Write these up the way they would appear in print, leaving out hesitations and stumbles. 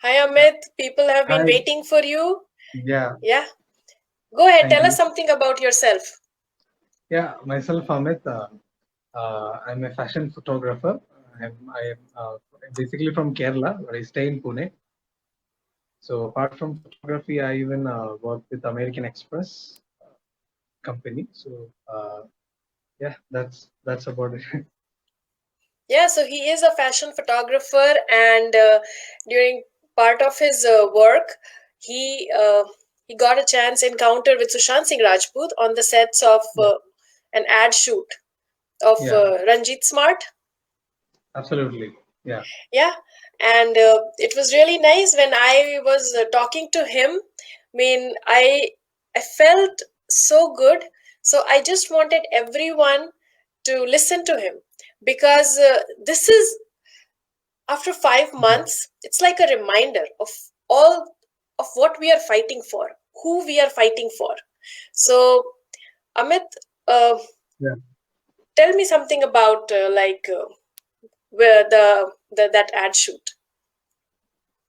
Hi Amit, people have been Hi. waiting for you. Yeah, Yeah, go ahead, thank tell us you. something about yourself. Yeah, myself, Amit. I'm a fashion photographer. I am basically from Kerala, but I stay in Pune. So apart from photography, I even work with American Express company. So yeah, that's about it. Yeah, so he is a fashion photographer, and during part of his work, he got a chance encounter with Sushant Singh Rajput on the sets of Yeah, an ad shoot of yeah, Ranjit Smart. absolutely. Yeah, Yeah, and it was really nice when I was talking to him. I felt so good. So I just wanted everyone to listen to him because this is after 5 months. It's like a reminder of all of what we are fighting for, who we are fighting for. So Amit, uh, yeah, tell me something about where the that ad shoot.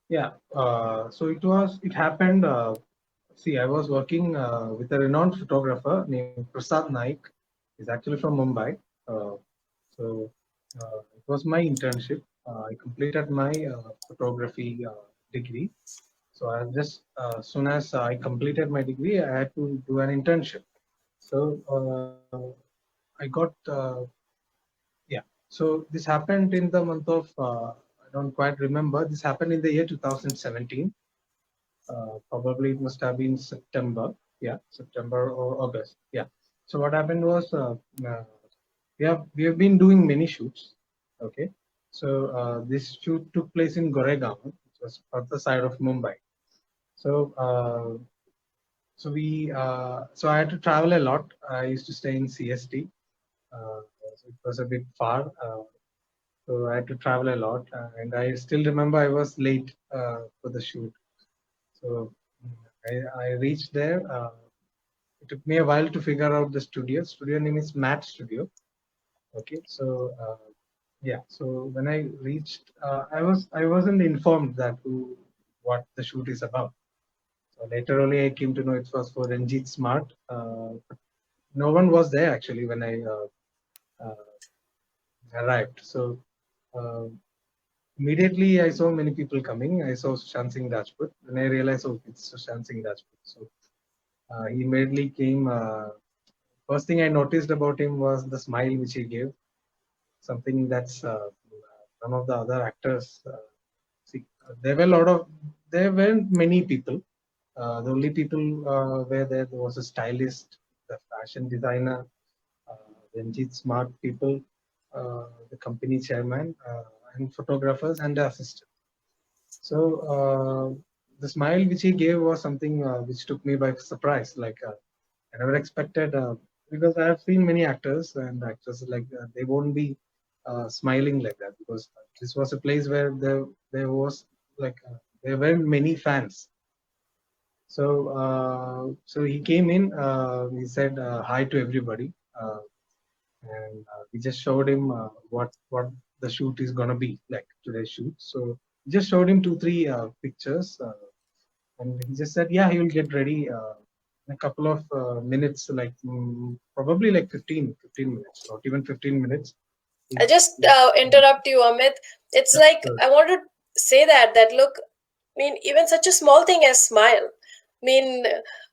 yeah. It happened. See, I was working with a renowned photographer named Prasad Naik. He's actually from Mumbai. Uh, so it was my internship. I completed my photography degree. So I just as soon as I completed my degree, I had to do an internship. So I got yeah. So this happened in the month of I don't quite remember. This happened in the year 2017. Probably it must have been September. Yeah, September or August. Yeah. So what happened was uh, we have been doing many shoots. Okay. So this shoot took place in Goregaon, which was other side of Mumbai. So I had to travel a lot. I used to stay in CST. So it was a bit far. So I had to travel a lot, and I still remember I was late for the shoot. So I reached there. It took me a while to figure out the studio. Studio name is Matt Studio. Okay, so yeah, so when I reached, I wasn't informed that who what the shoot is about. So later only I came to know it was for Ranjit Smart. No one was there actually when I arrived. So uh, immediately I saw many people coming. I saw Sushant Singh Rajput, and I realized, oh, it's Sushant Singh Rajput. So he immediately came. First thing I noticed about him was the smile which he gave. Something that's none of the other actors. See, there were a lot of there weren't many people. The only people were there was a stylist, the fashion designer, Ranjit Smart people, the company chairman, and photographers and the assistant. So the smile which he gave was something which took me by surprise. Like I never expected because I have seen many actors and actresses like they won't be smiling like that because this was a place where there was like there weren't many fans. So he came in. He said hi to everybody, and we just showed him what the shoot is gonna be like today's shoot. So we just showed him two three pictures, and he just said, yeah, he will get ready in a couple of minutes, like probably like 15 minutes, not even 15 minutes. I'll He's, just interrupt you, Amit. It's yeah, like sure. I want to say that look, even such a small thing as smile. I mean,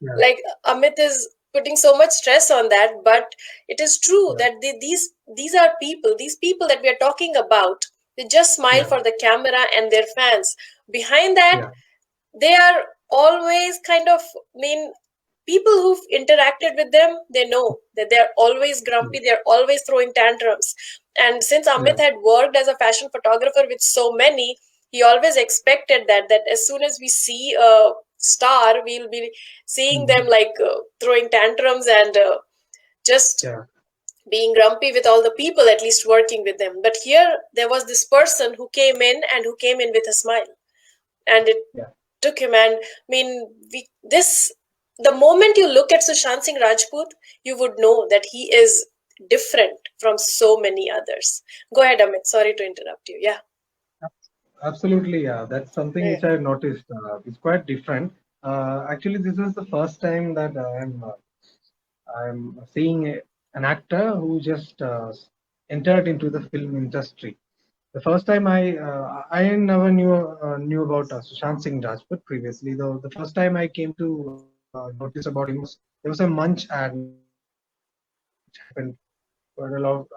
Yeah, like Amit is putting so much stress on that, but it is true yeah, that these are people, these people that we are talking about. They just smile yeah, for the camera and their fans. Behind that, yeah, they are always kind of people who've interacted with them, they know that they're always yeah, grumpy, they're always throwing tantrums. And since yeah, Amit had worked as a fashion photographer with so many, he always expected that as soon as we see a star, we'll be seeing them mhm, like throwing tantrums and just yeah, being grumpy with all the people at least working with them. But here there was this person who came in and who came in with a smile, and it yeah. took him. And this the moment you look at Sushant Singh Rajput, you would know that he is different from so many others. Go ahead, Amit. Sorry to interrupt you. Yeah. Absolutely, yeah. That's something Yeah. which I noticed. It's quite different. Actually, this is the first time that I'm seeing an actor who just entered into the film industry. The first time I never knew about Sushant Singh Rajput previously. Though the first time I came to notice about him was there was a Munch ad which happened quite a lot.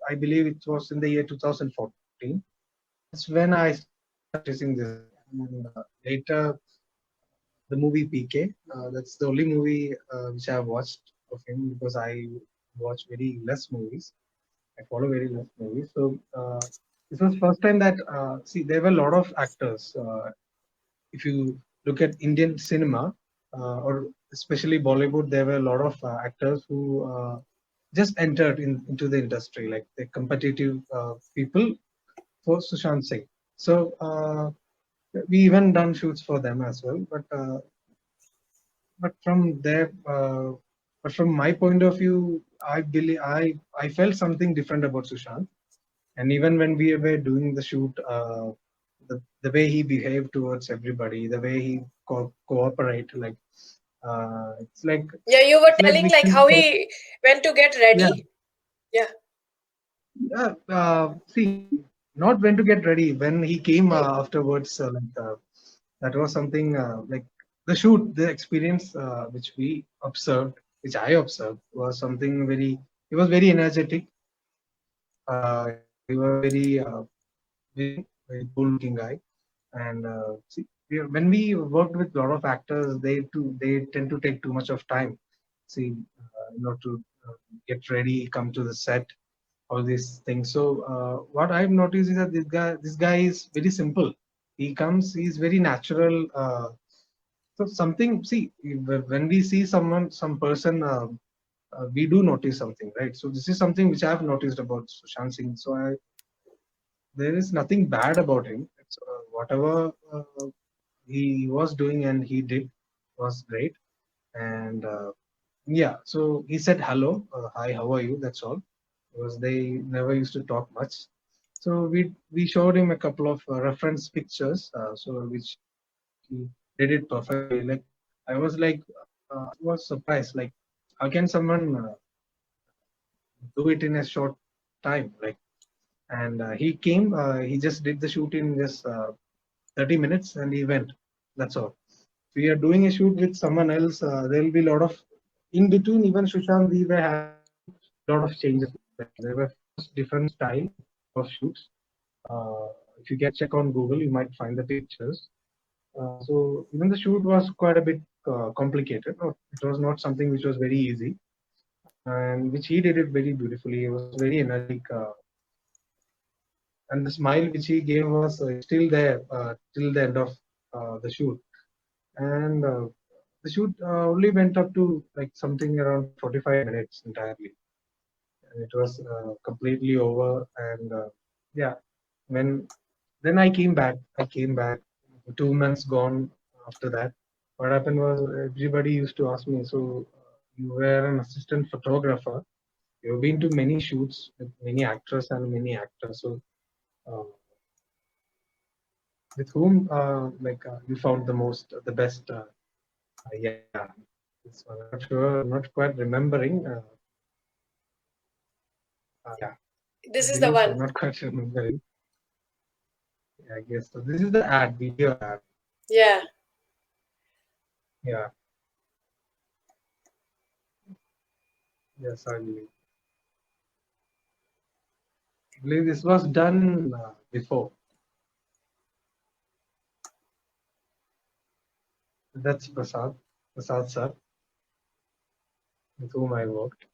I believe it was in the year 2014. That's when I started noticing this guy. And later, the movie PK. That's the only movie which I have watched of him because I watch very less movies. I follow very less movies. So this was first time that see there were a lot of actors. If you look at Indian cinema or especially Bollywood, there were a lot of actors who just entered into the industry, like the competitive people for Sushant Singh. So we even done shoots for them as well. But from their but from my point of view, I believe I felt something different about Sushant. And even when we were doing the shoot, the way he behaved towards everybody, the way he cooperate, like it's like Yeah, you were it's like telling we like can how say, he went to get yeah, ready. Yeah. yeah. See, not when to get ready. When he came Hmm. afterwards, that was something like the shoot, the experience which we observed, which I observed, was something very. He was very energetic. He was very cool looking guy. And see, when we worked with a lot of actors, they tend to take too much of time. See, to get ready, come to the set, all these things. So what I've noticed is that this guy is very simple. He comes, he's very natural. So something, see, when we see someone, some person, we do notice something, right? So this is something which I've noticed about Sushant Singh. So there is nothing bad about him. Whatever he was doing and he did was great. And yeah, so he said hello, hi, how are you? That's all. Because they never used to talk much. So we showed him a couple of reference pictures, so which he did it perfectly. Like I was surprised. Like how can someone do it in a short time? Like and he came, he just did the shoot in just 30 minutes and he went. That's all. If we are doing a shoot with someone else, there will be a lot of in between. Even Sushant, we were having a lot of changes. There were different style of shoots. If you can check on Google, you might find the pictures. So even the shoot was quite a bit complicated. It was not something which was very easy, and which he did it very beautifully. He was very energetic, and the smile which he gave was still there till the end of the shoot. And the shoot only went up to like something around 45 minutes entirely, and it was completely over. And yeah, when then I came back 2 months gone after that. What happened was everybody used to ask me, so you were an assistant photographer, you've been to many shoots with many actors and many actors, so uh, with whom you found the best? Yeah, this one I'm not sure, I'm not quite remembering. Yeah, I This is the believe so. one. I'm not quite remembering. Yeah, I guess so. This is the ad, video ad. Yeah. Yeah, yes, I believe this was done before. That's Prasad sir, with whom I worked.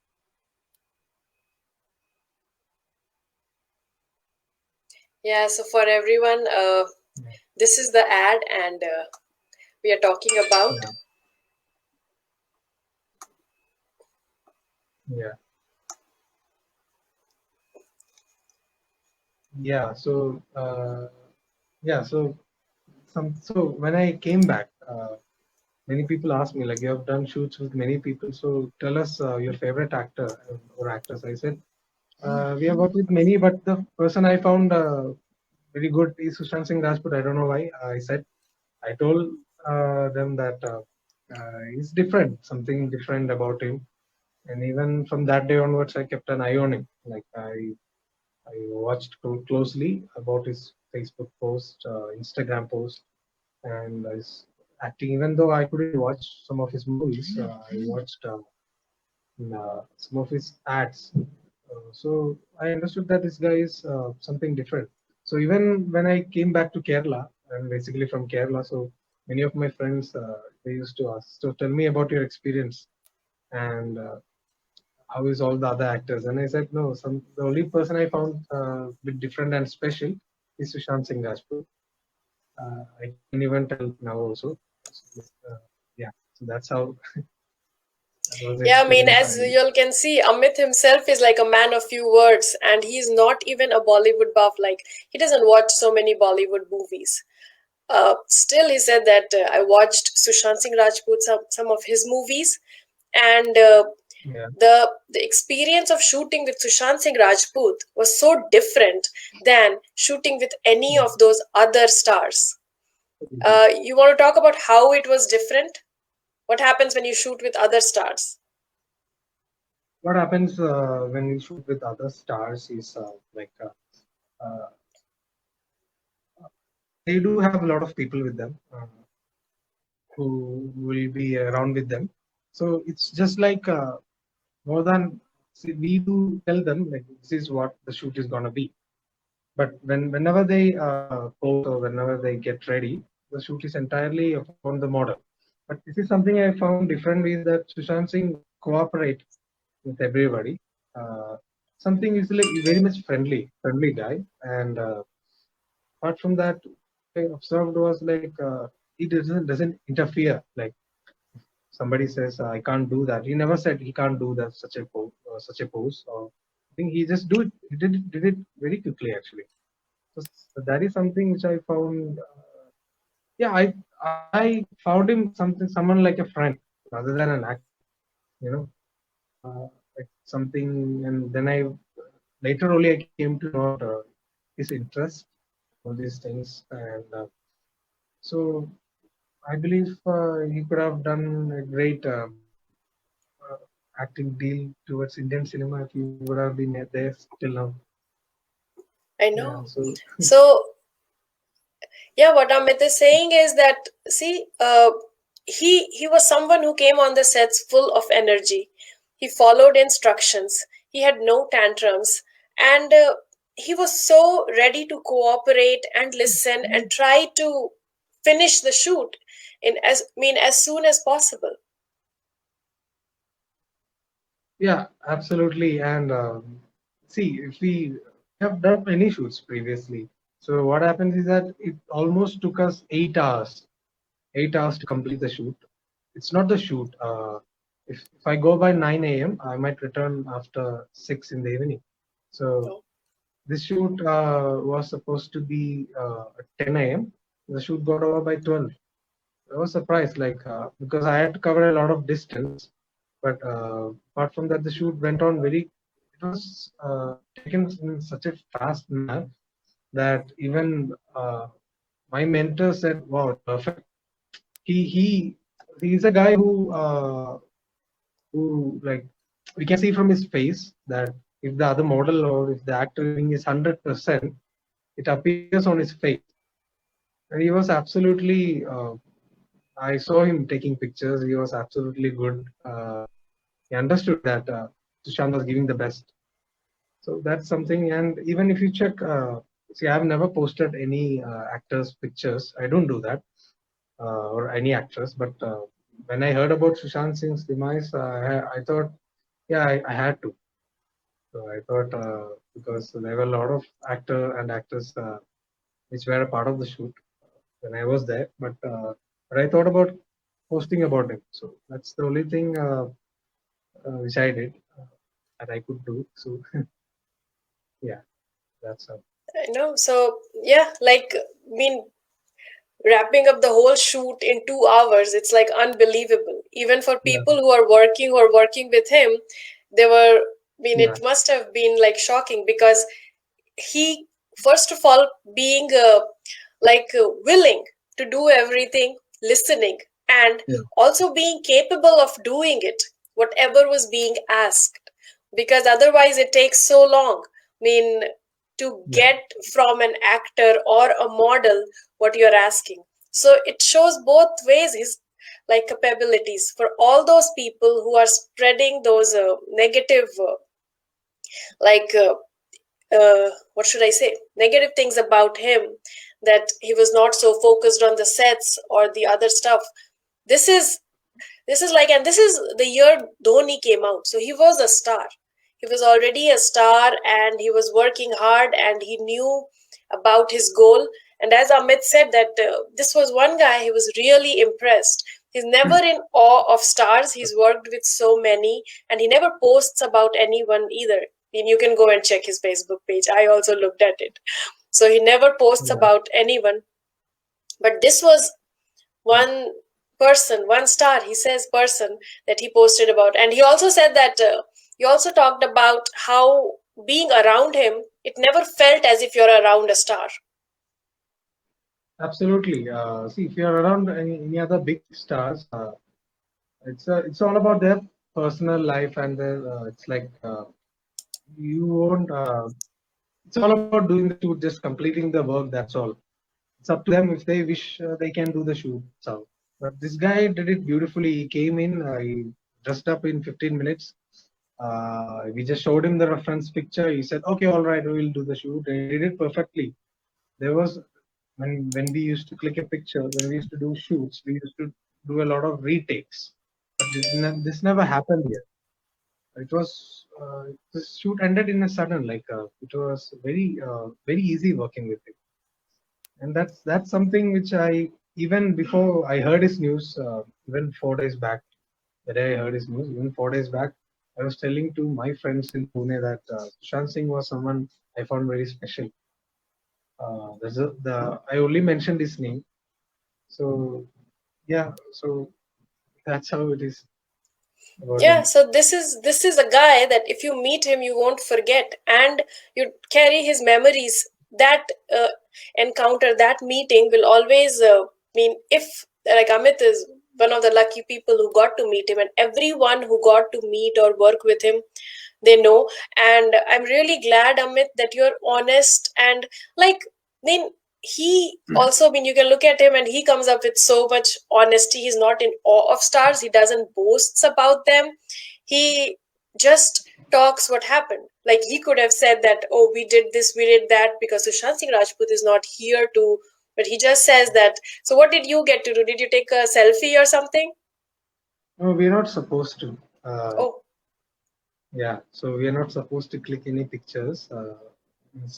Yeah. So for everyone, Yeah, this is the ad, and we are talking about. yeah, yeah, yeah. So, yeah, so so when I came back, many people asked me like, you have done shoots with many people, so tell us your favorite actor or actress. I said we have worked with many, but the person I found very good is Sushant Singh Rajput. I don't know why. I told them that he's different, something different about him. And even from that day onwards, I kept an eye on him. Like I watched closely about his Facebook post, Instagram post, and his acting. Even though I couldn't watch some of his movies, I watched some of his ads. So I understood that this guy is something different. So even when I came back to Kerala, I'm basically from Kerala, so many of my friends they used to ask, so tell me about your experience and how is all the other actors? And I said, no, the only person I found a bit different and special is Sushant Singh Rajput. I can even tell now also. So, yeah, so that's how that was the Yeah, I mean, experience. as you all can see, Amit himself is like a man of few words, and he's not even a Bollywood buff. Like, he doesn't watch so many Bollywood movies. Still, he said that I watched Sushant Singh Rajput, some of his movies, and Yeah. the experience of shooting with Sushant Singh Rajput was so different than shooting with any Yeah. of those other stars. You want to talk about how it was different? What happens when you shoot with other stars? What happens when you shoot with other stars is uh, they do have a lot of people with them who will be around with them. So it's just like more than see, we do tell them like this is what the shoot is gonna be. But whenever they pose or whenever they get ready, the shoot is entirely upon the model. But this is something I found different is that Sushant Singh cooperate with everybody. Uh, Something is like very much friendly guy. And apart from that, I observed was like he doesn't interfere. Like somebody says, I can't do that. He never said he can't do that such a pose. Or I think he just do it. He did it very quickly actually. So that is something which I found. Yeah, I found him someone like a friend rather than an actor. You know, like something, and then I later only I came to know his interest, all these things, and so I believe he could have done a great uh, acting deal towards Indian cinema if he would have been there till now. I Yeah, know. so So, yeah, what Amit is saying is that, see, he was someone who came on the sets full of energy. He followed instructions. He had no tantrums, and he was so ready to cooperate and listen and try to finish the shoot in as soon as possible. yeah, absolutely. And see, if we have done many shoots previously, so what happens is that it almost took us 8 hours, 8 hours to complete the shoot. It's not the shoot. If I go by 9 a.m., I might return after 6 in the evening. So Oh, this shoot was supposed to be at 10 a.m. The shoot got over by 12. I was surprised, like because I had to cover a lot of distance. But apart from that, the shoot went on very. It was taken in such a fast manner that even my mentor said, "Wow, it's perfect." He he's a guy who like we can see from his face that if the other model or if the actor giving is 100%, it appears on his face. And he was absolutely. I saw him taking pictures. He was absolutely good. He understood that Sushant was giving the best. So that's something. And even if you check, see, I've never posted any actors' pictures. I don't do that, or any actress. But when I heard about Sushant Singh's demise, I thought, yeah, I had to. So I thought because there were a lot of actor and actors which were a part of the shoot when I was there. But I thought about posting about him. So that's the only thing which I did that I could do. So yeah, that's I know. So, yeah, like, I mean, wrapping up the whole shoot in 2 hours, it's like unbelievable. Even for yeah, people who are working with him, they were, I mean, yeah, it must have been like shocking because he first of all, being willing to do everything, listening, and Yeah. also being capable of doing it, whatever was being asked, because otherwise it takes so long. I mean, to Yeah. get from an actor or a model what you're asking. So it shows both ways his capabilities for all those people who are spreading those negative like what should I say, negative things about him, that he was not so focused on the sets or the other stuff. This is like, and this is the year Dhoni came out, so he was a star. He was already a star, and he was working hard, and he knew about his goal. And as Amit said, that this was one guy he was really impressed. He's never in awe of stars. He's worked with so many, and he never posts about anyone either. I mean, you can go and check his Facebook page. I also looked at it. So he never posts Yeah. about anyone. But this was one person, one star, he says person, that he posted about. And he also said that he also talked about how being around him, it never felt as if you're around a star. Absolutely. See, if you're around any other big stars, it's all about their personal life and their. It's like you won't. It's all about doing the shoot, just completing the work. That's all. It's up to them. If they wish, they can do the shoot. So, but this guy did it beautifully. He came in. He dressed up in 15 minutes. We just showed him the reference picture. He said, "Okay, all right, we will do the shoot." He did it perfectly. There was when we used to click a picture, when we used to do shoots, we used to do a lot of retakes. But this never happened yet. It was the shoot ended in a sudden. Like it was very easy working with him, and that's something which I even before I heard his news, even 4 days back, the day I heard his news, even 4 days back, I was telling to my friends in Pune that Sushant Singh was someone I found very special. I only mentioned his name, so yeah, so that's how it is about Yeah, him. so this is a guy that if you meet him you won't forget, and you carry his memories. That encounter, that meeting will always mean, if like Amit is one of the lucky people who got to meet him, and everyone who got to meet or work with him, they know. And I'm really glad, Amit, that you're honest. And like, I mean, he also, I mean, you can look at him and he comes up with so much honesty. He's not in awe of stars, he doesn't boast about them. He just talks what happened. Like, he could have said that, oh, we did this, we did that, because Sushant Singh Rajput is not here to, but he just says that. So what did you get to do? Did you take a selfie or something? No, we're not supposed to. Uh, Oh, yeah, so we are not supposed to click any pictures.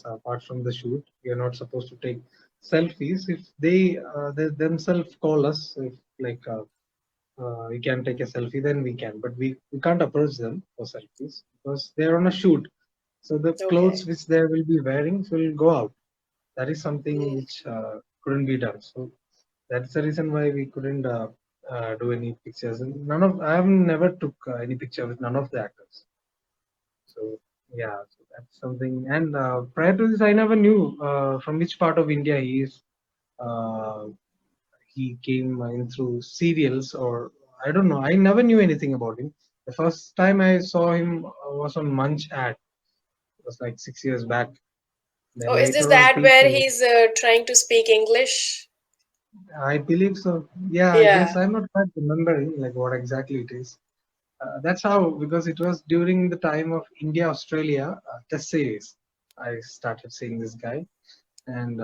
Apart from the shoot, we are not supposed to take selfies. If they themselves call us, if like we can take a selfie, then we can. But we can't approach them for selfies because they're on a shoot. So the okay. clothes which they will be wearing will go out. That is something Mm. which couldn't be done. So that's the reason why we couldn't do any pictures. And none of I have never took any picture with none of the actors. So yeah, so that's something. And prior to this, I never knew from which part of India he is. Uh, he came in through serials, or I don't know. I never knew anything about him. The first time I saw him was on Munch ad. It was like 6 years back. Oh, Then is this later on, that where PK. he's trying to speak English? I believe so. Yeah, I guess Yeah. I'm not quite remembering like what exactly it is. That's how, because it was during the time of India Australia Test series. I started seeing this guy, and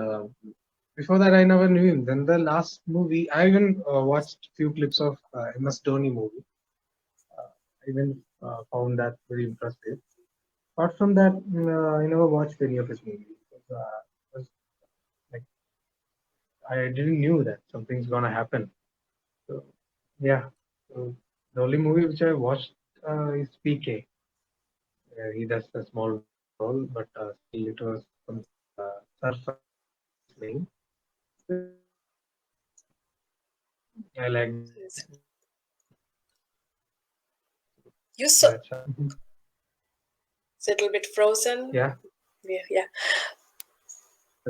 before that I never knew him. Then the last movie, I even watched few clips of MS Dhoni movie. I even found that very impressive. Apart from that, I never watched any of his movies. Was like I didn't knew that something's gonna happen. So yeah, so the only movie which I watched is PK. He does a small role, but still it was some surface playing. I like that. You saw That's it's a little bit frozen. yeah. Yeah, yeah.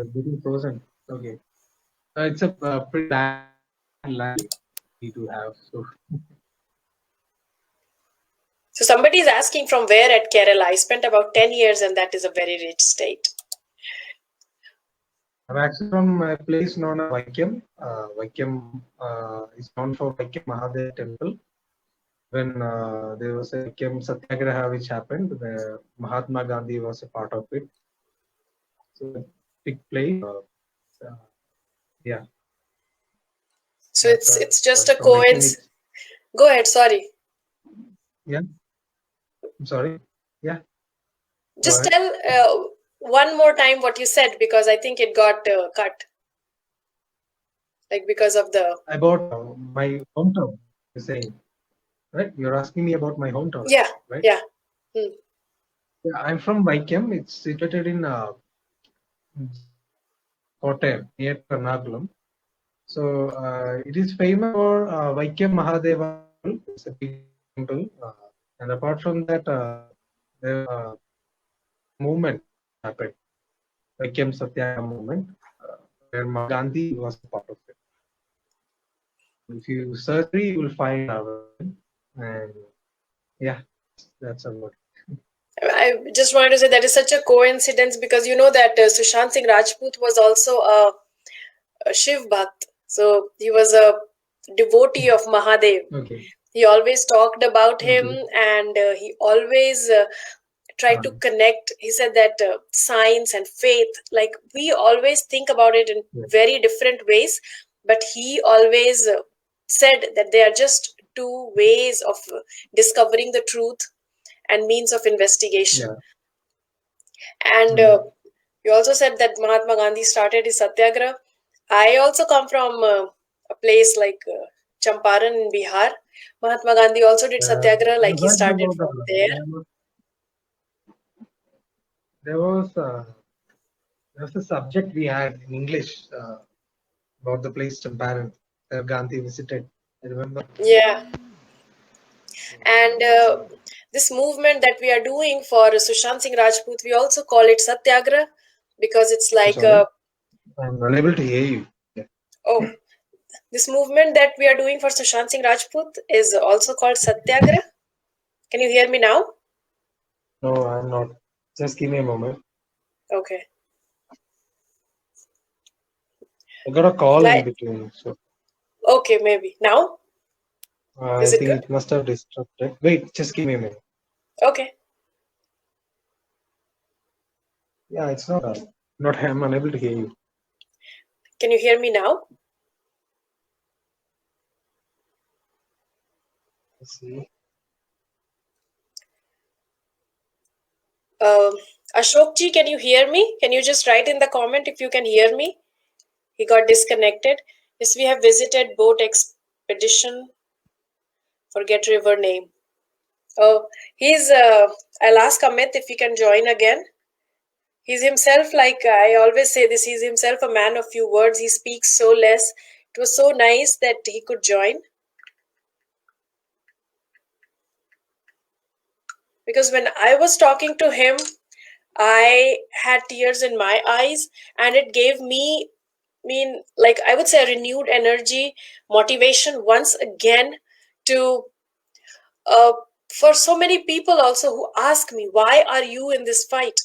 getting frozen. Okay. It's a pretty bad land we do have. So So somebody is asking from where at Kerala. I spent about 10 years and that is a very rich state. I'm actually from a place known as Vaikam. Vaikam is known for Vaikam Mahadev temple. When there was a Vaikam Satyagraha which happened, where Mahatma Gandhi was a part of it. So a big place. Yeah. So That's it's just a from Vaikam. coincidence. Go ahead, sorry. Yeah. I'm sorry. Yeah. Just tell one more time what you said because I think it got cut. Like because of the About my hometown, you're saying, right? You're asking me about my hometown, yeah, right? yeah. Yeah, I'm from Vaikam. It's situated in Kottayam, near Ernakulam. So it is famous for Vaikam Mahadeva temple. It's a big temple. And apart from that, the movement happened, Vaikam Satyagraha movement, where Gandhi was a part of it. If you search, you will find Vaikam. And yeah, that's about it. I just wanted to say that is such a coincidence because you know that Sushant Singh Rajput was also a Shiv Bhakt. So he was a devotee of Mahadev. Okay. He always talked about him Okay. and he always tried to connect. He said that science and faith, like we always think about it in very different ways, but he always said that they are just two ways of discovering the truth and means of investigation. And you also said that Mahatma Gandhi started his satyagraha. I also come from a place like Champaran in Bihar. Mahatma Gandhi also did satyagraha, like he started from there. There was a subject we had in English about the place Champaran that Gandhi visited. I remember. Yeah. And this movement that we are doing for Sushant Singh Rajput, we also call it Satyagraha because it's like I'm unable to hear you. Yeah. Oh, this movement that we are doing for Sushant Singh Rajput is also called Satyagraha. Can you hear me now? No, I'm not. Just give me a moment. Okay. I got a call in between. So. Okay, maybe. Now? I think it must have disrupted. Wait, just give me a minute. Okay. Yeah, it's not. I'm unable to hear you. Can you hear me now? Let's see. Ashok ji, can you hear me? Can you just write in the comment if you can hear me? He got disconnected. Yes, we have visited boat expedition. Forget river name. Oh, I'll ask Amit if he can join again. He's himself, like I always say this, he's himself a man of few words. He speaks so less. It was so nice that he could join. Because when I was talking to him, I had tears in my eyes and it gave me, like I would say, a renewed energy, motivation once again to for so many people also who ask me, why are you in this fight?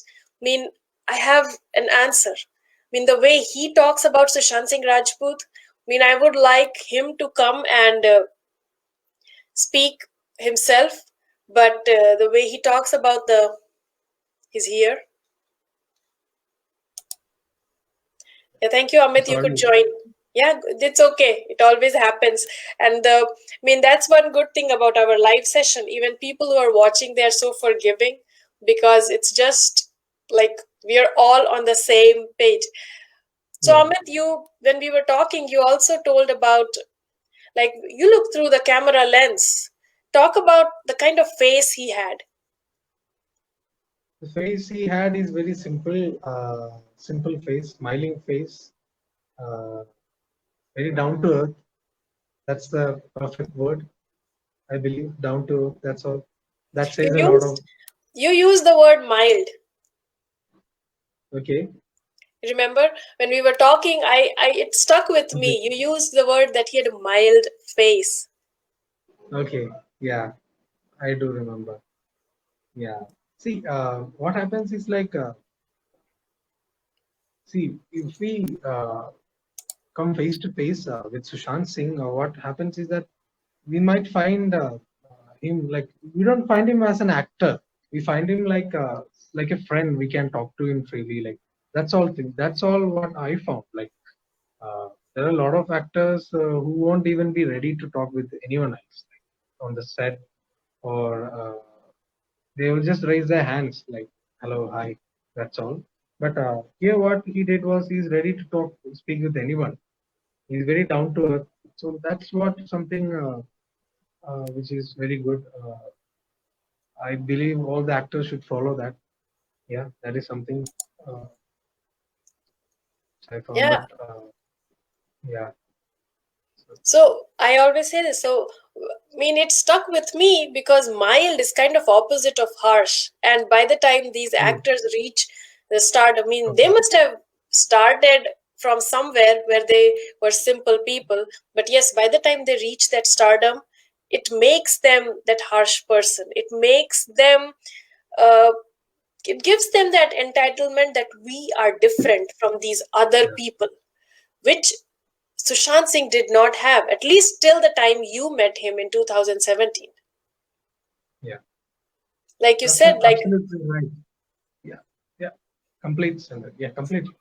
I have an answer. The way he talks about Sushant Singh Rajput, I would like him to come and speak himself, but the way he talks about he's here. Yeah, thank you, Amit. You could join. Yeah, it's okay. It always happens. And that's one good thing about our live session. Even people who are watching, they are so forgiving because it's just like we are all on the same page. So, Amit, when we were talking, you also told about, like, you look through the camera lens. Talk about the kind of face he had. The face he had is very simple, simple face, smiling face, very down to earth. That's the perfect word, I believe. Down to earth. That's all. That says a lot of. You use the word mild. Okay. Remember when we were talking, I it stuck with me. Okay. You used the word that he had a mild face. Okay. Yeah, I do remember. Yeah. See, what happens is like, see, if we come face to face with Sushant Singh, what happens is that we might find him like, we don't find him as an actor. We find him like a friend. We can talk to him freely. Like that's all thing. That's all what I found. Like there are a lot of actors who won't even be ready to talk with anyone else, like, on the set, or they will just raise their hands like hello, hi, that's all. But here what he did was he's ready to talk, speak with anyone. He's very down to earth. So that's what something which is very good. I believe all the actors should follow that. Yeah, that is something uh, I found. Yeah. But yeah, so, So I always say this. So I mean, it stuck with me because mild is kind of opposite of harsh. And by the time these true. actors reach the start, I mean, they Okay. must have started from somewhere where they were simple people. But yes, by the time they reach that stardom, it makes them that harsh person. It makes them. Uh, it gives them that entitlement that we are different from these other Yeah, people, which Sushant Singh did not have, at least till the time you met him in 2017. yeah. Like you said, like Absolutely right. Yeah, yeah. Complete, Sandra. Yeah, completely.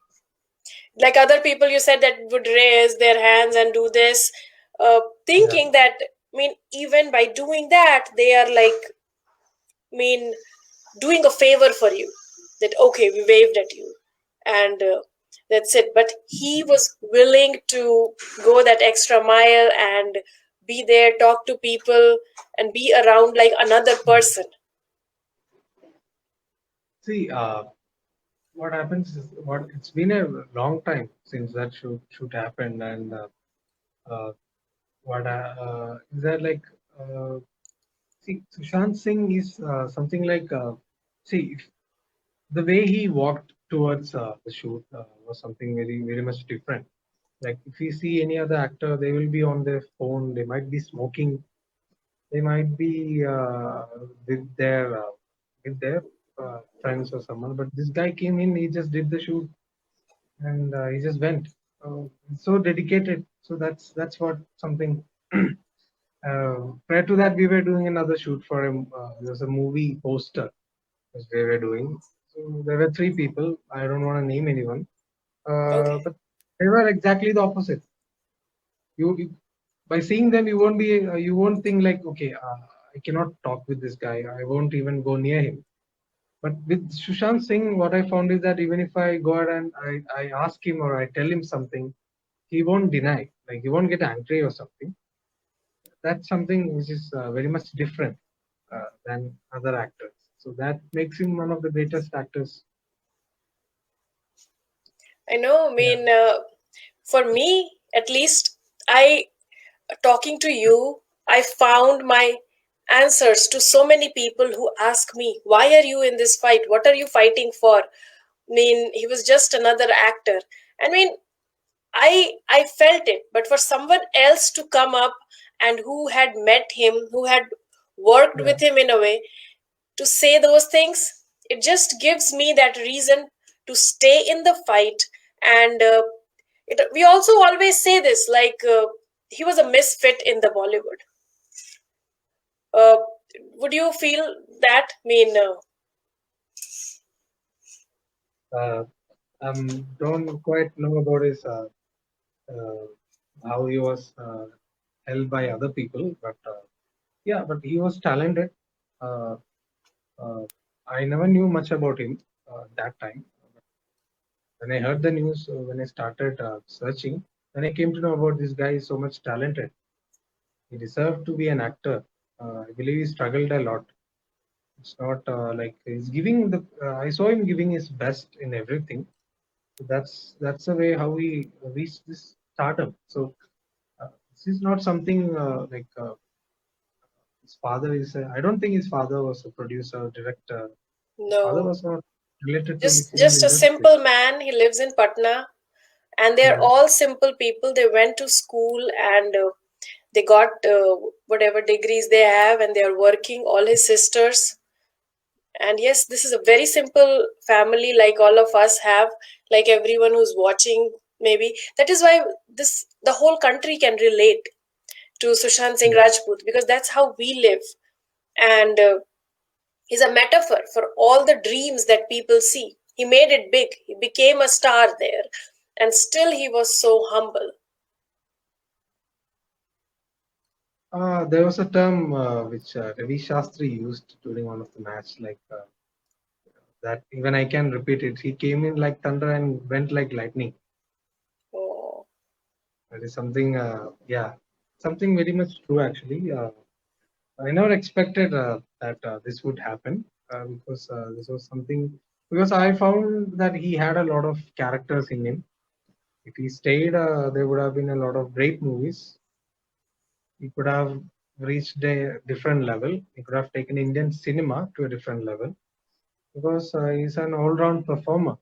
like other people you said that would raise their hands and do this, Yeah, thinking that, I mean, even by doing that, they are like, I mean, doing a favor for you. That okay, we waved at you, and that's it. But he was willing to go that extra mile and be there, talk to people, and be around like another yeah. person. See, what happens is what it's been a long time since that shoot happened, and uh, what is that like? Uh, See, Sushant Singh is something like, see, if the way he walked towards the shoot was something very, very much different. Like if you see any other actor, they will be on their phone, they might be smoking, they might be with their uh, friends or someone. But this guy came in, he just did the shoot, and he just went. So dedicated. So that's what something. Prior to that, we were doing another shoot for him. There was a movie poster which they were doing. So there were three people. I don't want to name anyone, Okay. but they were exactly the opposite. You by seeing them, you won't think like, okay, I cannot talk with this guy. I won't even go near him. But with Sushant Singh, what I found is that even if I go out and I ask him or I tell him something, he won't deny. Like he won't get angry or something. That's something which is very much different than other actors. So that makes him one of the greatest actors. I know. I Yeah, mean, for me, at least, I talking to you, I found my answers to so many people who ask me, "Why are you in this fight? What are you fighting for?" I mean, he was just another actor. I mean, I felt it, but for someone else to come up and who had met him, who had worked yeah. with him in a way, to say those things, it just gives me that reason to stay in the fight. And we also always say this, like, he was a misfit in the Bollywood. uh, would you feel that? I mean, Uh, don't quite know about his uh, how he was held by other people, but yeah, but he was talented. Uh, uh, I never knew much about him that time. When I heard the news, when I started searching, then I came to know about this guy is so much talented. He deserved to be an actor. I believe he struggled a lot. It's not like he's giving the. I saw him giving his best in everything. So that's the way how he reached this stardom. So this is not something like his father is. I don't think his father was a producer, director. His father no. was not. related to the film Just a industry. simple man. He lives in Patna, and they're Yeah. all simple people. They went to school and they got whatever degrees they have, and they are working. All his sisters, and yes, this is a very simple family, like all of us have, like everyone who's watching. Maybe that is why this the whole country can relate to Sushant Singh Yeah. Rajput, because that's how we live. And he's a metaphor for all the dreams that people see. He made it big. He became a star there, and still he was so humble. There was a term which Ravi Shastri used during one of the match, like that. Even I can repeat it. He came in like thunder and went like lightning. Oh, That is something, yeah, something very much true actually. I never expected that this would happen because this was something. Because I found that he had a lot of characters in him. If he stayed, there would have been a lot of great movies. He could have reached a different level. He could have taken Indian cinema to a different level because he's an all-round performer.